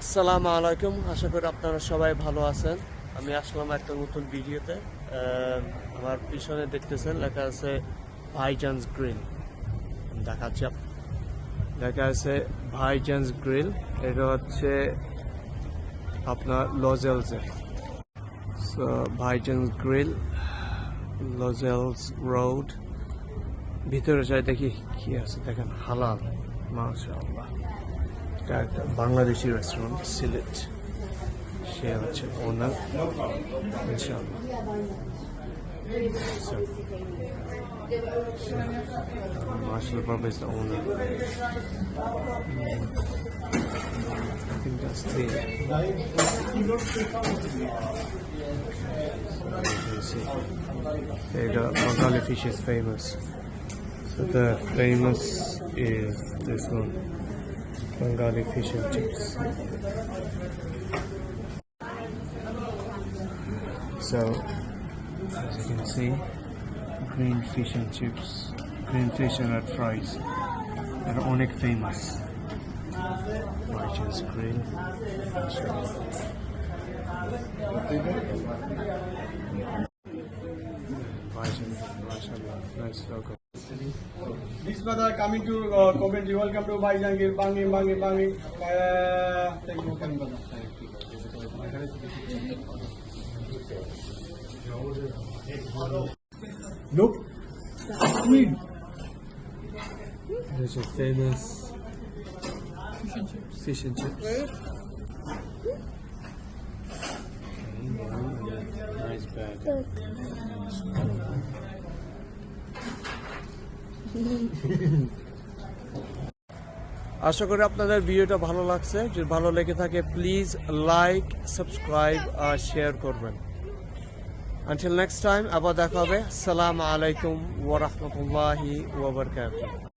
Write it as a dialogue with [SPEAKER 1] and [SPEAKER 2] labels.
[SPEAKER 1] আসসালামু আলাইকুম, আশা করি আপনারা সবাই ভালো আছেন। আমি আসলাম একটা নতুন ভিডিওতে। আমার পিছনে দেখতেছেন লেখা আছে ভাইজানস গ্রিল। দেখাচ্ছি লেখা আছে ভাইজানস গ্রিল। এটা হচ্ছে আপনার লজেলসে। সো ভাইজানস গ্রিল, লজেলস রোড। ভিতরে যাই দেখি কি আছে, দেখেন হালাল, মাশাআল্লাহ। এটা একটা বাংলাদেশি রেস্টুরেন্ট, সিলেট। সে হচ্ছে ওনার, ইনশাআল্লাহ। Marshall Baba is the owner. I think that's the. The Bengali fish is famous. So the famous is this one, Bengali fish and chips. So, as you can see, green fish and chips, green fish and red fries. They're onek famous. Margins grill. Nice logo.
[SPEAKER 2] This brother coming to Coventry. Welcome to Bhaijangir. Bangi. Thank you, brother. Look, squid.
[SPEAKER 1] There's a famous fish and chips. Nice bag. আশা করি আপনাদের ভিডিওটা ভালো লাগছে। যদি ভালো লেগে থাকে please like, subscribe আর শেয়ার করবেন। Until next time, আবার দেখা হবে। আসসালামু আলাইকুম ওয়া রাহমাতুল্লাহি ওয়া বারাকাতুহু।